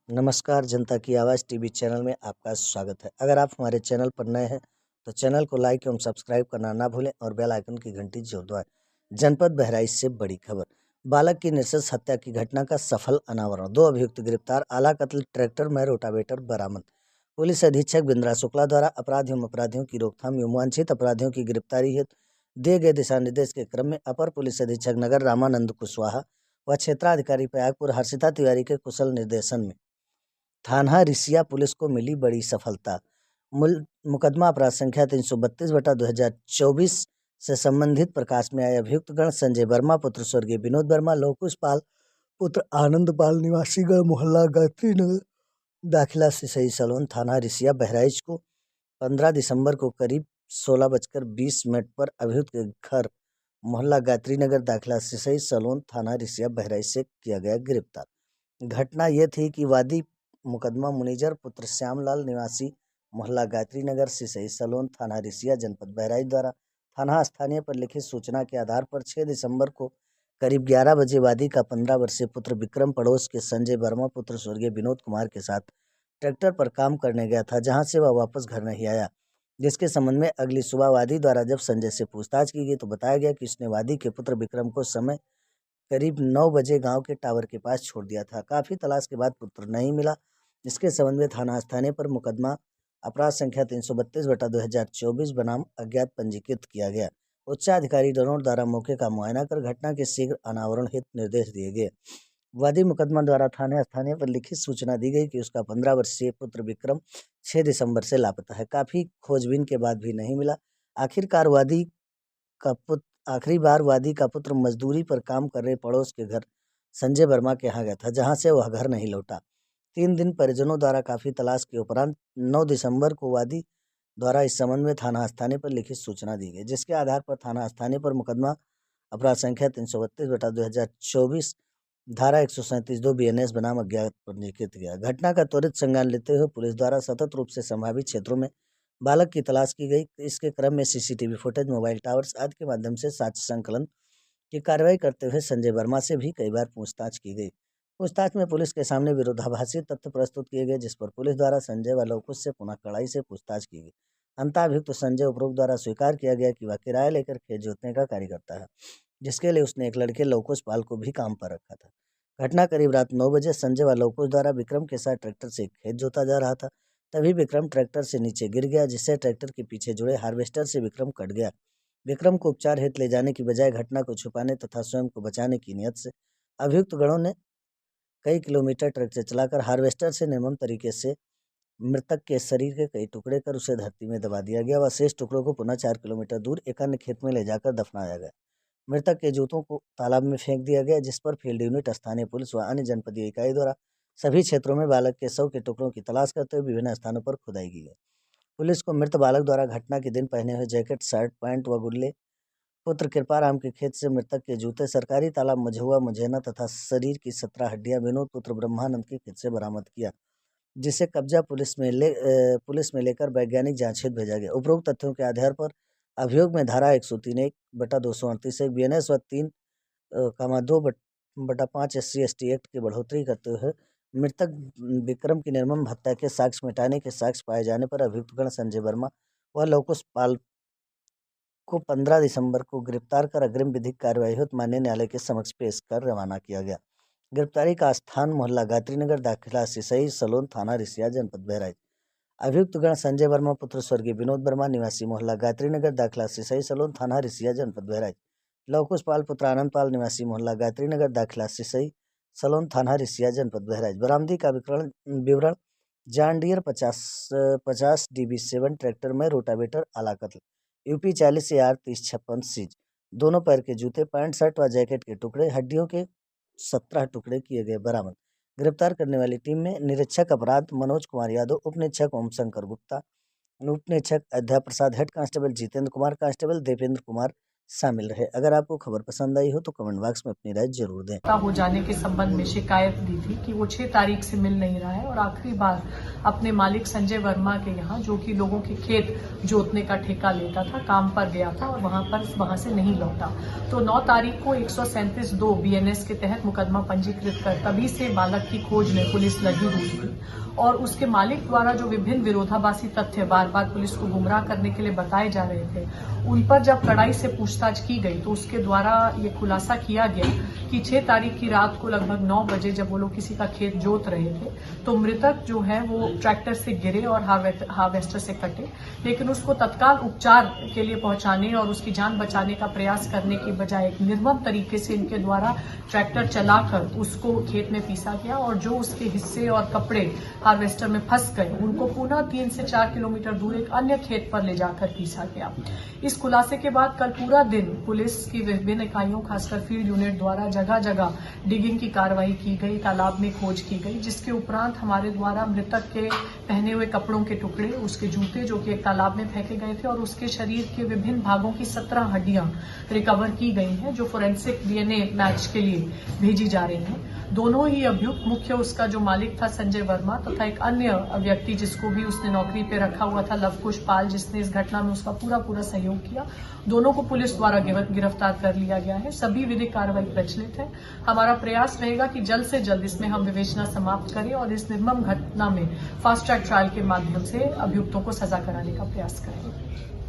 नमस्कार, जनता की आवाज़ टीवी चैनल में आपका स्वागत है। अगर आप हमारे चैनल पर नए हैं, तो चैनल को लाइक एवं सब्सक्राइब करना ना भूलें और बेल आइकन की घंटी जरूर दबाएं। जनपद बहराइच से बड़ी खबर। बालक की नृशंस हत्या की घटना का सफल अनावरण। 2 अभियुक्त गिरफ्तार। आला कत्ल ट्रैक्टर में रोटावेटर बरामद। पुलिस अधीक्षक बिंद्रा शुक्ला द्वारा अपराधियों की रोकथाम एवं वांछित अपराधियों की गिरफ्तारी हेतु दिए गए दिशा निर्देश के क्रम में अपर पुलिस अधीक्षक नगर रामानंद कुशवाहा व क्षेत्राधिकारी प्रयागपुर हर्षिता तिवारी के कुशल निर्देशन में थाना रिसिया पुलिस को मिली बड़ी सफलता। मुकदमा अपराध संख्या 332/2024 से संबंधित प्रकाश में आए अभियुक्तगण संजय वर्मा पुत्र स्वर्गीय विनोद वर्मा, लवकुश पाल पुत्र आनंद पाल निवासी गढ़ मोहल्ला गायत्री नगर दाखिला सिसई सलोन थाना रिसिया बहराइच को 15 दिसंबर को करीब 16:20 पर अभियुक्त के घर मोहल्ला गायत्री नगर दाखिला सिसई सलोन थाना रिसिया बहराइच से किया गया गिरफ्तार। घटना ये थी कि वादी मुकदमा मुनीजर पुत्र श्यामलाल निवासी मोहल्ला गायत्री नगर सिसई सलोन थाना रिसिया जनपद बहराइच द्वारा थाना स्थानीय पर लिखित सूचना के आधार पर 6 दिसंबर को करीब 11 बजे वादी का 15 वर्षीय पुत्र विक्रम पड़ोस के संजय वर्मा पुत्र स्वर्गीय विनोद कुमार के साथ ट्रैक्टर पर काम करने गया था, जहां से वह वापस घर नहीं आया। जिसके संबंध में अगली सुबह वादी द्वारा जब संजय से पूछताछ की गई तो बताया गया कि उसने वादी के पुत्र विक्रम को समय करीब 9 बजे गांव के टावर के पास छोड़ दिया था। काफ़ी तलाश के बाद पुत्र नहीं मिला। इसके संबंध में थाना स्थानीय पर मुकदमा अपराध संख्या 332/2024 बनाम अज्ञात पंजीकृत किया गया। उच्चाधिकारी डरोर द्वारा मौके का मुआयना कर घटना के शीघ्र अनावरण हेतु निर्देश दिए गए। वादी मुकदमा द्वारा थाने स्थानीय पर लिखित सूचना दी गई कि उसका 15 वर्षीय पुत्र विक्रम 6 दिसंबर से लापता है। काफ़ी खोजबीन के बाद भी नहीं मिला। आखिरी बार वादी का पुत्र मजदूरी पर काम कर रहे पड़ोस के घर संजय वर्मा के यहाँ गया था, जहाँ से वह घर नहीं लौटा। 3 दिन परिजनों द्वारा काफ़ी तलाश के उपरांत 9 दिसंबर को वादी द्वारा इस संबंध में थाना स्थानीय पर लिखित सूचना दी गई, जिसके आधार पर थाना स्थानीय पर मुकदमा अपराध संख्या 332/2024 धारा 137(2) BNS बनाम अज्ञात पंजीकृत किया। घटना का त्वरित संज्ञान लेते हुए पुलिस द्वारा सतत रूप से संभावित क्षेत्रों में बालक की तलाश की गई। इसके क्रम में सीसीटीवी फुटेज, मोबाइल टावर्स आदि के माध्यम से साक्ष्य संकलन की कार्रवाई करते हुए संजय वर्मा से भी कई बार पूछताछ की गई। पूछताछ में पुलिस के सामने विरोधाभासी तथ्य प्रस्तुत किए गए, जिस पर पुलिस द्वारा संजय व लवकुश से पुनः कड़ाई से पूछताछ की गई। अंताभियुक्त संजय उपरोक्त द्वारा स्वीकार किया गया कि वह किराया लेकर खेत जोतने का कार्य करता है, जिसके लिए उसने एक लड़के लवकुश पाल को भी काम पर रखा था। घटना करीब रात 9 बजे संजय व लवकुश द्वारा विक्रम के साथ ट्रैक्टर से खेत जोता जा रहा था। तभी विक्रम ट्रैक्टर से नीचे गिर गया, जिससे ट्रैक्टर के पीछे जुड़े हार्वेस्टर से विक्रम कट गया। विक्रम को उपचार हेतु ले जाने की बजाय घटना को छुपाने तथा स्वयं को बचाने की नियत से अभियुक्त गणों ने कई किलोमीटर ट्रैक्टर चलाकर हार्वेस्टर से निर्मम तरीके से मृतक के शरीर के कई टुकड़े कर उसे धरती में दबा दिया गया व शेष टुकड़ों को पुनः 4 किलोमीटर दूर एक अन्य खेत में ले जाकर दफनाया गया। मृतक के जूतों को तालाब में फेंक दिया गया, जिस पर फील्ड यूनिट, स्थानीय पुलिस व अन्य जनपदीय इकाई द्वारा सभी क्षेत्रों में बालक के शव के टुकड़ों की तलाश करते हुए विभिन्न स्थानों पर खुदाई की गई। पुलिस को मृत बालक द्वारा घटना के दिन पहने हुए जैकेट, शर्ट, पैंट व गुल्ले पुत्र कृपाराम के खेत से मृतक के जूते, सरकारी तालाब मझुआ मुझेना तथा शरीर की 17 हड्डियां विनोद पुत्र ब्रह्मानंद के खेत से बरामद किया, जिसे कब्जा पुलिस में लेकर वैज्ञानिक जांच हेतु भेजा गया। उपरोक्त तथ्यों के आधार पर अभियोग में धारा 103(1)/238 BNS व 3(2)/5 SC/ST एक्ट की बढ़ोतरी करते हुए मृतक विक्रम की निर्मम हत्या के साक्ष्य मिटाने के साक्ष्य पाए जाने पर अभियुक्तगण संजय वर्मा व लवकुश पाल को 15 दिसंबर को गिरफ्तार कर अग्रिम विधिक कार्यवाही हेतु माननीय न्यायालय के समक्ष पेश कर रवाना किया गया। गिरफ्तारी का स्थान मोहल्ला गायत्री नगर दाखिला सिसई सलोन थाना रिसिया जनपद बहराइच। अभियुक्तगण संजय वर्मा पुत्र स्वर्गीय विनोद वर्मा निवासी मोहल्ला गायत्री नगर दाखिला सिसई सलोन थाना रिसिया जनपद बहराइच। लवकुश पाल पुत्र आनंद पाल निवासी मोहल्ला गायत्री नगर दाखिला सिसई सलोन थाना रिसिया जनपद बहराइच। बरामदी का विवरण जॉन डियर 50 DB7 ट्रैक्टर में रोटावेटर आला कत्ल UP 40 AR 3056 सीज। दोनों पैर के जूते, पैंट, शर्ट व जैकेट के टुकड़े, हड्डियों के 17 टुकड़े किए गए बरामद। गिरफ्तार करने वाली टीम में निरीक्षक अपराध मनोज कुमार यादव, उप निरीक्षक ओम शंकर गुप्ता, उप निरीक्षक Adhya Prasad, head constable Jitendra Kumar, constable Devendra Kumar, शामिल रहे। अगर आपको खबर पसंद आई हो तो कमेंट बॉक्स में अपनी राय जरूर दें। हो जाने के संबंध में शिकायत दी थी कि वो 6 तारीख से मिल नहीं रहा है और आखिरी बार अपने मालिक संजय वर्मा के यहाँ, जो कि लोगों के खेत जोतने का ठेका लेता था, काम पर गया था और वहां से नहीं लौटा। तो 9 तारीख को 137(2) BNS के तहत मुकदमा पंजीकृत कर तभी से बालक की खोज में पुलिस लगी हुई थी और उसके मालिक द्वारा जो विभिन्न विरोधाभासी तथ्य बार बार पुलिस को गुमराह करने के लिए बताए जा रहे थे, उन पर जब कड़ाई से पूछताछ की गई तो उसके द्वारा ये खुलासा किया गया कि 6 तारीख की रात को लगभग 9 बजे जब वो लोग किसी का खेत जोत रहे थे तो मृतक जो है वो ट्रैक्टर से गिरे और हार्वेस्टर से कटे, लेकिन उसको तत्काल उपचार के लिए पहुंचाने और उसकी जान बचाने का प्रयास करने की बजाय एक निर्मम तरीके से इनके द्वारा ट्रैक्टर चलाकर उसको खेत में पीसा गया और जो उसके हिस्से और कपड़े हार्वेस्टर में फंस गए उनको पुनः 3 से 4 किलोमीटर दूर एक अन्य खेत पर ले जाकर पीसा गया। इस खुलासे के बाद कल पूरा दिन पुलिस की विभिन्न इकाइयों, खासकर फील्ड यूनिट द्वारा जगह जगह डिगिंग की कार्रवाई की गई, तालाब में खोज की गई, जिसके उपरांत हमारे द्वारा मृतक के पहने हुए कपड़ों के टुकड़े, उसके जूते जो कि एक तालाब में फेंके गए थे और उसके शरीर के विभिन्न भागों की 17 हड्डियां रिकवर की गई हैं, जो फोरेंसिक DNA मैच के लिए भेजी जा रही हैं। दोनों ही अभियुक्त, मुख्य उसका जो मालिक था संजय वर्मा तथा एक अन्य व्यक्ति जिसको भी उसने नौकरी पे रखा हुआ था लवकुश पाल, जिसने इस घटना में उसका पूरा सहयोग किया, दोनों को पुलिस द्वारा गिरफ्तार कर लिया गया है। सभी विधिक कार्रवाई प्रचलित है। हमारा प्रयास रहेगा कि जल्द से जल्द इसमें हम विवेचना समाप्त करें और इस निर्मम घटना में फास्ट ट्रैक ट्रायल के माध्यम से अभियुक्तों को सजा कराने का प्रयास करें।